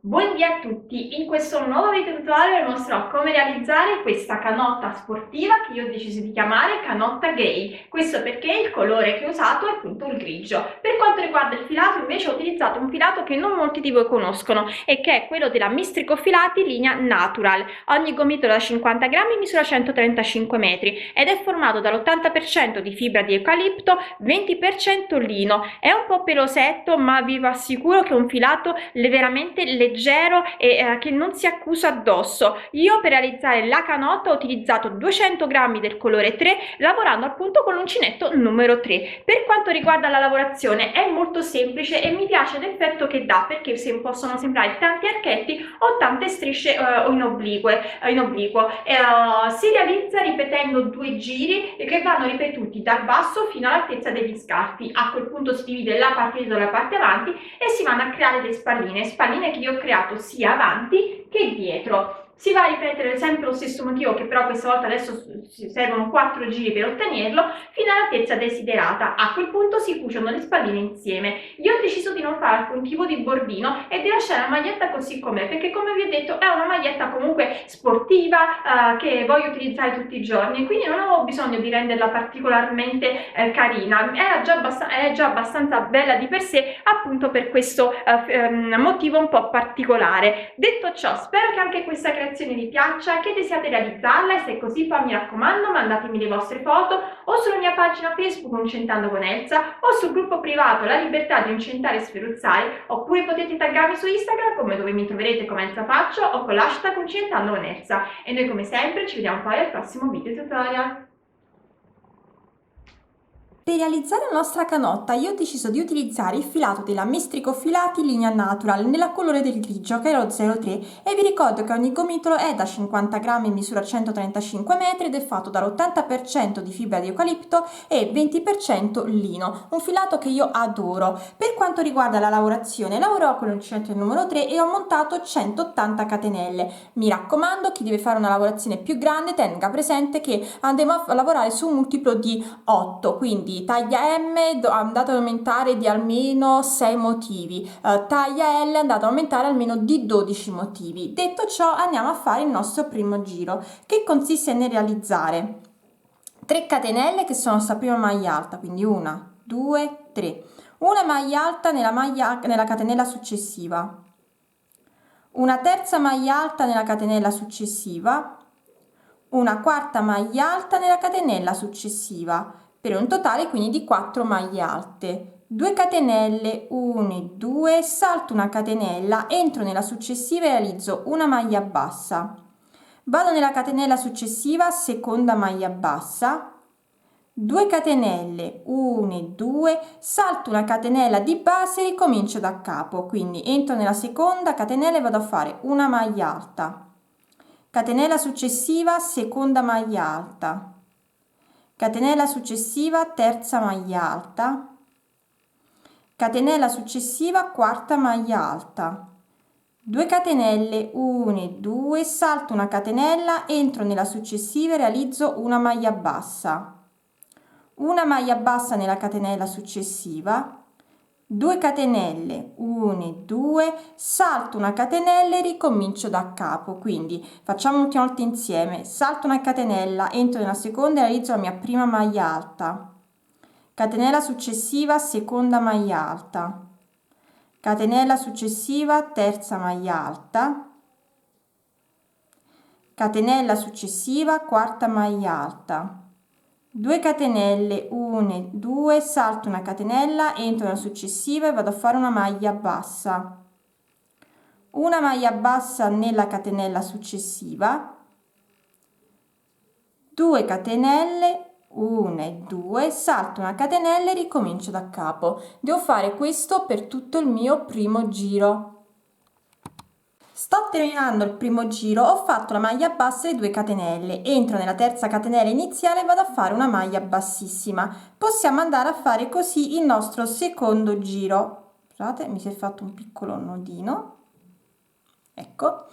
Buondì a tutti, in questo nuovo video tutorial vi mostrerò come realizzare questa canotta sportiva che io ho deciso di chiamare canotta grey. Questo perché il colore che ho usato è appunto il grigio. Per quanto riguarda il filato invece ho utilizzato un filato che non molti di voi conoscono e che è quello della Mistrico Filati linea Natural. Ogni gomitolo da 50 grammi misura 135 metri ed è formato dall'80% di fibra di eucalipto, 20% lino. È un po' pelosetto ma vi assicuro che è un filato veramente leggero e che non si accusa addosso. Io per realizzare la canotta ho utilizzato 200 grammi del colore 3 lavorando appunto con l'uncinetto numero 3. Per quanto riguarda la lavorazione è molto semplice e mi piace l'effetto che dà perché possono sembrare tanti archetti o tante strisce in obliquo. Si realizza ripetendo due giri che vanno ripetuti dal basso fino all'altezza degli scarpi. A quel punto si divide la parte dietro e la parte avanti e si vanno a creare delle spalline che io ho creato sia avanti che dietro. Si va a ripetere sempre lo stesso motivo, che però questa volta adesso servono 4 giri per ottenerlo, fino all'altezza desiderata. A quel punto si cuciono le spalline insieme. Io ho deciso di non fare alcun tipo di bordino e di lasciare la maglietta così com'è, perché come vi ho detto è una maglietta comunque sportiva che voglio utilizzare tutti i giorni, quindi non avevo bisogno di renderla particolarmente carina. È già abbastanza bella di per sé, appunto per questo motivo un po' particolare. Detto ciò, spero che anche questa creazione vi piaccia, che desiate realizzarla, e se è così poi mi raccomando mandatemi le vostre foto o sulla mia pagina Facebook Uncentando con Elsa o sul gruppo privato La Libertà di Uncentare e Sferuzzare, oppure potete taggarmi su Instagram dove mi troverete come Elsa Faccio o con l'hashtag Uncentando con Elsa. E noi come sempre ci vediamo poi al prossimo video tutorial. Per realizzare la nostra canotta io ho deciso di utilizzare il filato della Mistrico Filati linea Natural nella colore del grigio che è lo 03 e vi ricordo che ogni gomitolo è da 50 grammi in misura 135 metri ed è fatto dall'80% di fibra di eucalipto e 20% lino, un filato che io adoro. Per quanto riguarda la lavorazione, lavorerò con l'uncinetto numero 3 e ho montato 180 catenelle. Mi raccomando, chi deve fare una lavorazione più grande tenga presente che andremo a lavorare su un multiplo di 8, quindi taglia M andate ad aumentare di almeno 6 motivi, taglia L andate ad aumentare almeno di 12 motivi. Detto ciò andiamo a fare il nostro primo giro, che consiste nel realizzare 3 catenelle che sono sta prima maglia alta, quindi 1 2 3, una maglia alta nella catenella successiva, una terza maglia alta nella catenella successiva, una quarta maglia alta nella catenella successiva, per un totale quindi di 4 maglie alte. 2 catenelle, 1 e 2, salto una catenella, entro nella successiva e realizzo una maglia bassa. Vado nella catenella successiva, seconda maglia bassa, 2 catenelle, 1 e 2, salto una catenella di base e ricomincio da capo, quindi entro nella seconda catenella e vado a fare una maglia alta, catenella successiva, seconda maglia alta, catenella successiva, terza maglia alta, catenella successiva, quarta maglia alta, 2 catenelle, 1 e 2, salto una catenella, entro nella successiva e realizzo una maglia bassa, una maglia bassa nella catenella successiva, 2 catenelle, 1 e 2, salto una catenella e ricomincio da capo, quindi facciamo l'ultima volta insieme, salto una catenella, entro nella seconda e realizzo la mia prima maglia alta, catenella successiva, seconda maglia alta, catenella successiva, terza maglia alta, catenella successiva, quarta maglia alta, 2 catenelle, 1 e 2, salto una catenella, entro nella successiva e vado a fare una maglia bassa, una maglia bassa nella catenella successiva, 2 catenelle, 1 e 2, salto una catenella e ricomincio da capo. Devo fare questo per tutto il mio primo giro. Sto terminando il primo giro, ho fatto la maglia bassa e 2 catenelle, entro nella terza catenella iniziale e vado a fare una maglia bassissima. Possiamo andare a fare così il nostro secondo giro. Scusate, mi si è fatto un piccolo nodino, ecco,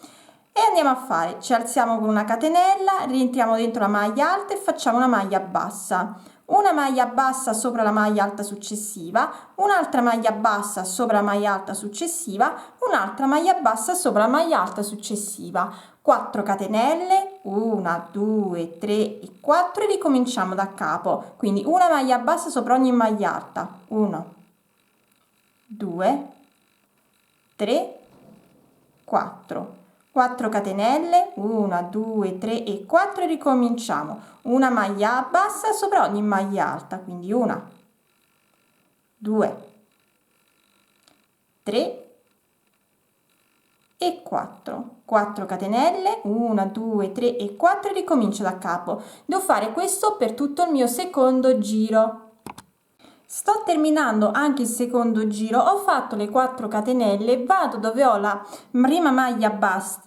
e andiamo a fare, ci alziamo con una catenella, rientriamo dentro la maglia alta e facciamo una maglia bassa, una maglia bassa sopra la maglia alta successiva, un'altra maglia bassa sopra la maglia alta successiva, un'altra maglia bassa sopra la maglia alta successiva, 4 catenelle, 1, 2, 3 e 4 e ricominciamo da capo, quindi una maglia bassa sopra ogni maglia alta, 1, 2, 3, 4. 4 catenelle, 1, 2, 3 e 4 e ricominciamo. Una maglia bassa sopra ogni maglia alta, quindi 1, 2, 3 e 4. 4 catenelle, 1, 2, 3 e 4 e ricomincio da capo. Devo fare questo per tutto il mio secondo giro. Sto terminando anche il secondo giro, ho fatto le 4 catenelle, vado dove ho la prima maglia bassa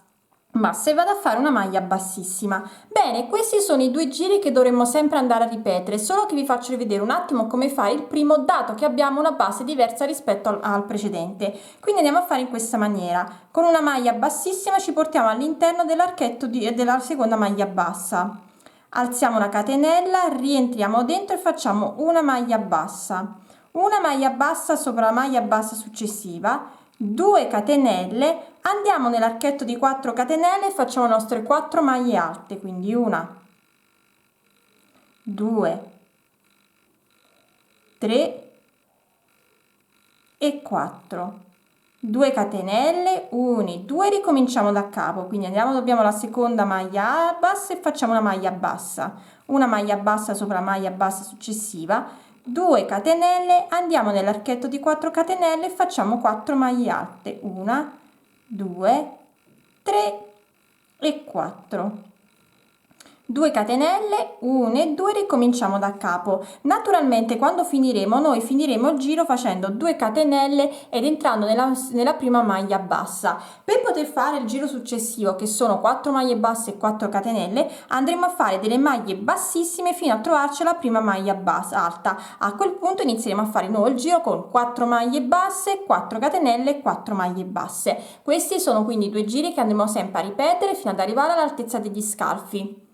e vado a fare una maglia bassissima. Bene, questi sono i due giri che dovremmo sempre andare a ripetere, solo che vi faccio vedere un attimo come fare il primo, dato che abbiamo una base diversa rispetto al precedente. Quindi andiamo a fare in questa maniera: con una maglia bassissima ci portiamo all'interno dell'archetto della seconda maglia bassa, alziamo una catenella, rientriamo dentro e facciamo una maglia bassa sopra la maglia bassa successiva, 2 catenelle, andiamo nell'archetto di 4 catenelle e facciamo le nostre 4 maglie alte, quindi 1, 2, 3 e 4. 2 catenelle, 1, 2, ricominciamo da capo, quindi dobbiamo alla seconda maglia bassa e facciamo una maglia bassa sopra la maglia bassa successiva, 2 catenelle, andiamo nell'archetto di 4 catenelle e facciamo 4 maglie alte, 1, 2, 3 e 4. 2 catenelle, 1 e 2, ricominciamo da capo. Naturalmente quando finiremo, noi finiremo il giro facendo 2 catenelle ed entrando nella prima maglia bassa. Per poter fare il giro successivo, che sono 4 maglie basse e 4 catenelle, andremo a fare delle maglie bassissime fino a trovarci la prima maglia bassa alta. A quel punto inizieremo a fare di nuovo il giro con 4 maglie basse, 4 catenelle e 4 maglie basse. Questi sono quindi due giri che andremo sempre a ripetere fino ad arrivare all'altezza degli scalfi.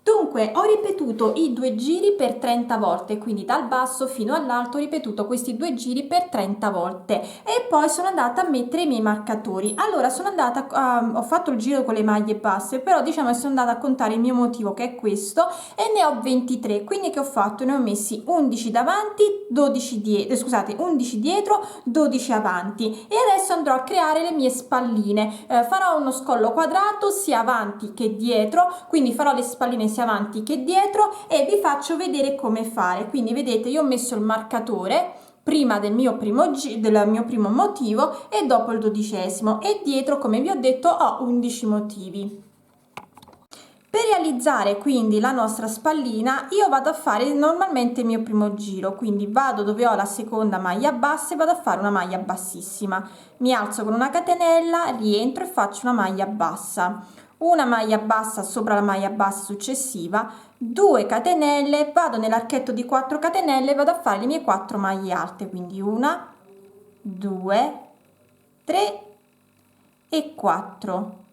Dunque, ho ripetuto i due giri per 30 volte, quindi dal basso fino all'alto ho ripetuto questi due giri per 30 volte e poi sono andata a mettere i miei marcatori. Allora, ho fatto il giro con le maglie basse, però diciamo che sono andata a contare il mio motivo, che è questo, e ne ho 23, quindi che ho fatto? Ne ho messi 11 davanti, 11 dietro, 12 avanti, e adesso andrò a creare le mie spalline. Farò uno scollo quadrato sia avanti che dietro, quindi farò le spalline sia avanti che dietro e vi faccio vedere come fare. Quindi vedete, io ho messo il marcatore prima del mio primo motivo e dopo il 12esimo, e dietro, come vi ho detto, ho 11 motivi. Per realizzare quindi la nostra spallina io vado a fare normalmente il mio primo giro, quindi vado dove ho la seconda maglia bassa e vado a fare una maglia bassissima, mi alzo con una catenella, rientro e faccio una maglia bassa, una maglia bassa sopra la maglia bassa successiva, 2 catenelle, vado nell'archetto di 4 catenelle e vado a fare le mie 4 maglie alte, quindi 1, 2, 3 e 4.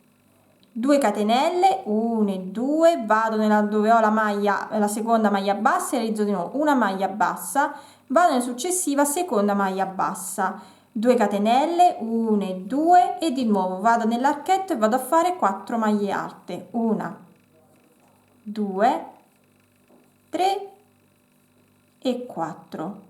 2 catenelle, 1 e 2, vado dove ho la seconda maglia bassa e realizzo di nuovo una maglia bassa, vado nella successiva seconda maglia bassa, 2 catenelle, 1 e 2 e di nuovo vado nell'archetto e vado a fare 4 maglie alte, 1, 2, 3 e 4.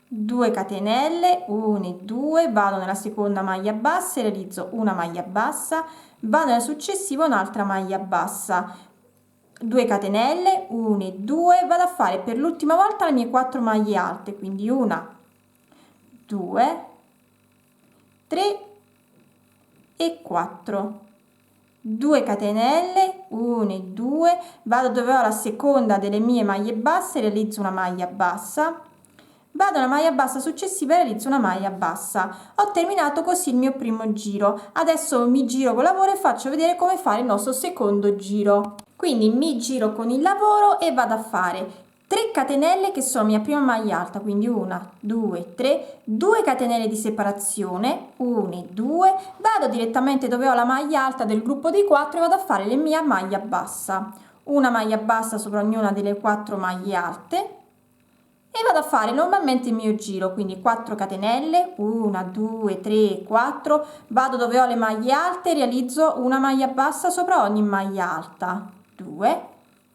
2 catenelle, 1 e 2, vado nella seconda maglia bassa e realizzo una maglia bassa, vado nella successiva un'altra maglia bassa, 2 catenelle, 1 e 2, vado a fare per l'ultima volta le mie 4 maglie alte, quindi 1, 2, 3 e 4. 2 catenelle, 1 e 2, vado dove ho la seconda delle mie maglie basse, realizzo una maglia bassa, vado alla maglia bassa successiva e realizzo una maglia bassa. Ho terminato così il mio primo giro. Adesso mi giro col lavoro e faccio vedere come fare il nostro secondo giro. Quindi mi giro con il lavoro e vado a fare 3 catenelle che sono mia prima maglia alta, quindi 1, 2, 3, 2 catenelle di separazione, 1 e 2, vado direttamente dove ho la maglia alta del gruppo di 4 e vado a fare la mia maglia bassa, una maglia bassa sopra ognuna delle 4 maglie alte e vado a fare normalmente il mio giro, quindi 4 catenelle, 1, 2, 3, 4, vado dove ho le maglie alte, realizzo una maglia bassa sopra ogni maglia alta, 2,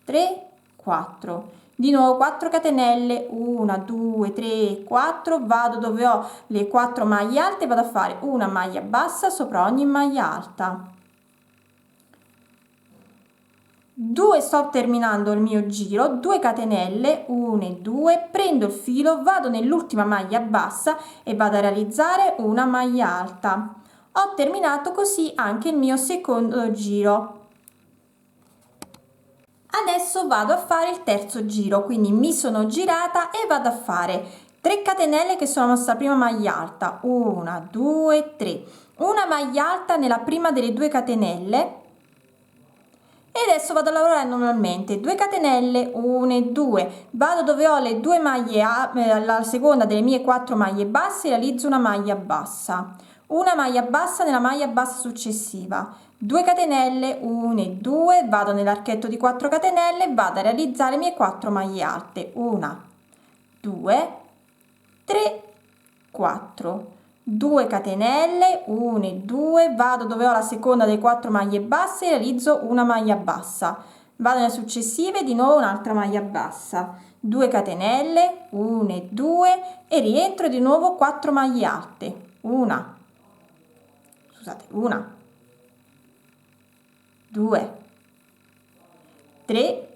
3, 4. Di nuovo 4 catenelle, 1, 2, 3, 4, vado dove ho le 4 maglie alte, vado a fare una maglia bassa sopra ogni maglia alta. 2, sto terminando il mio giro, 2 catenelle, 1 e 2, prendo il filo, vado nell'ultima maglia bassa e vado a realizzare una maglia alta. Ho terminato così anche il mio secondo giro. Adesso vado a fare il terzo giro, quindi mi sono girata e vado a fare 3 catenelle che sono la nostra prima maglia alta, 1, 2, 3, una maglia alta nella prima delle 2 catenelle e adesso vado a lavorare normalmente, 2 catenelle, 1 e 2, vado dove ho le 2 maglie, la seconda delle mie 4 maglie basse, realizzo una maglia bassa, una maglia bassa nella maglia bassa successiva, 2 catenelle, 1 e 2, vado nell'archetto di 4 catenelle, vado a realizzare le mie 4 maglie alte, 1, 2, 3, 4, 2 catenelle, 1 e 2, vado dove ho la seconda delle 4 maglie basse e realizzo una maglia bassa, vado nelle successive, di nuovo un'altra maglia bassa, 2 catenelle, 1 e 2 e rientro di nuovo 4 maglie alte, 1, 2, 3,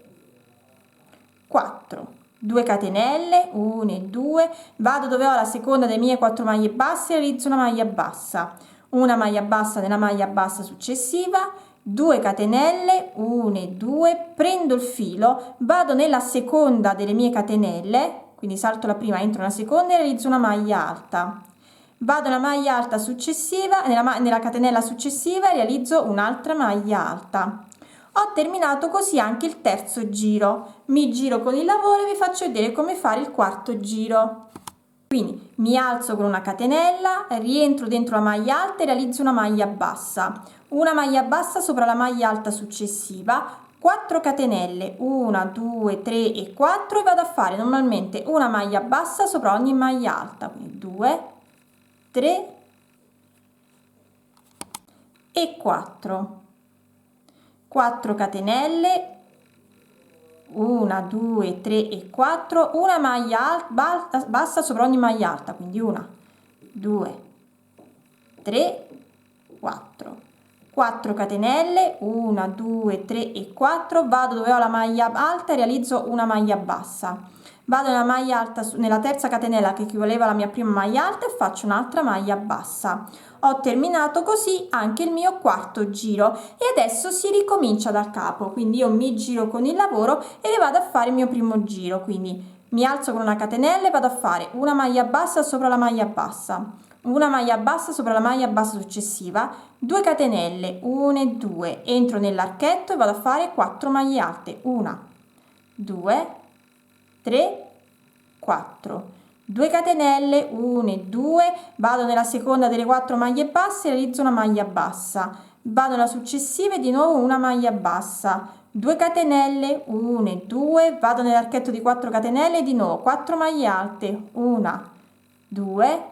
4, 2 catenelle, 1 e 2, vado dove ho la seconda delle mie 4 maglie basse e realizzo una maglia bassa, una maglia bassa nella maglia bassa successiva, 2 catenelle, 1 e 2, prendo il filo, vado nella seconda delle mie catenelle, quindi salto la prima, entro nella seconda e realizzo una maglia alta. Vado nella maglia alta successiva, nella catenella successiva e realizzo un'altra maglia alta. Ho terminato così anche il terzo giro. Mi giro con il lavoro e vi faccio vedere come fare il quarto giro. Quindi mi alzo con una catenella, rientro dentro la maglia alta e realizzo una maglia bassa. Una maglia bassa sopra la maglia alta successiva, 4 catenelle, 1, 2, 3 e 4 e vado a fare normalmente una maglia bassa sopra ogni maglia alta. Quindi 2, 3 e 4. 4 catenelle, 1, 2, 3 e 4, una maglia bassa sopra ogni maglia alta, quindi 1, 2, 3, 4. 4 catenelle, 1, 2, 3 e 4, vado dove ho la maglia alta e realizzo una maglia bassa. Vado nella maglia alta, nella terza catenella che equivaleva alla mia prima maglia alta e faccio un'altra maglia bassa. Ho terminato così anche il mio quarto giro e adesso si ricomincia da capo, quindi io mi giro con il lavoro e vado a fare il mio primo giro, quindi mi alzo con una catenella e vado a fare una maglia bassa sopra la maglia bassa, una maglia bassa sopra la maglia bassa successiva, 2 catenelle, 1 e 2, entro nell'archetto e vado a fare 4 maglie alte, 1, 2, 3, 4. 2 catenelle, 1 e 2, vado nella seconda delle 4 maglie basse e realizzo una maglia bassa, vado nella successiva e di nuovo una maglia bassa, 2 catenelle, 1 e 2, vado nell'archetto di 4 catenelle e di nuovo 4 maglie alte, 1, 2,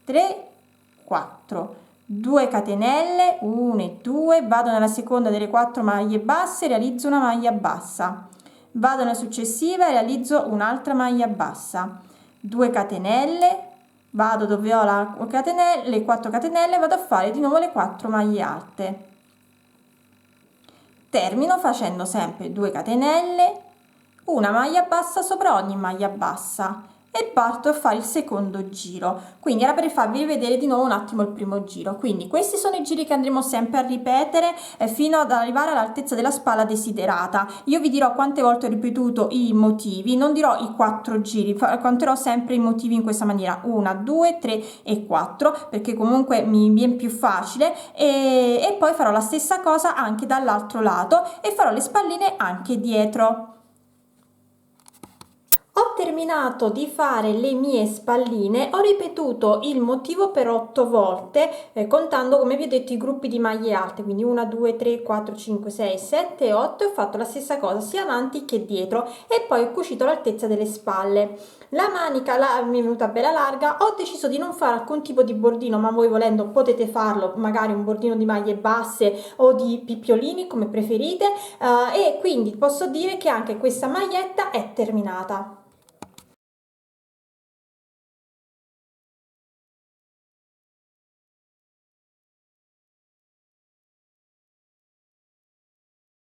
3, 4, 2 catenelle, 1 e 2, vado nella seconda delle 4 maglie basse e realizzo una maglia bassa, vado nella successiva e realizzo un'altra maglia bassa, 2 catenelle, vado dove ho le 4 catenelle, vado a fare di nuovo le 4 maglie alte. Termino facendo sempre 2 catenelle, una maglia bassa sopra ogni maglia bassa e parto a fare il secondo giro. Quindi era per farvi vedere di nuovo un attimo il primo giro. Quindi questi sono i giri che andremo sempre a ripetere fino ad arrivare all'altezza della spalla desiderata. Io vi dirò quante volte ho ripetuto i motivi, non dirò i 4 giri, conterò sempre i motivi in questa maniera: 1, 2, 3 e 4, perché comunque mi viene più facile, e poi farò la stessa cosa anche dall'altro lato e farò le spalline anche dietro. Ho terminato di fare le mie spalline, ho ripetuto il motivo per 8 volte, contando, come vi ho detto, i gruppi di maglie alte, quindi 1, 2, 3, 4, 5, 6, 7, 8, e ho fatto la stessa cosa sia avanti che dietro, e poi ho cucito all'altezza delle spalle. La manica mi è venuta bella larga, ho deciso di non fare alcun tipo di bordino, ma voi volendo potete farlo, magari un bordino di maglie basse o di picciolini, come preferite, e quindi posso dire che anche questa maglietta è terminata.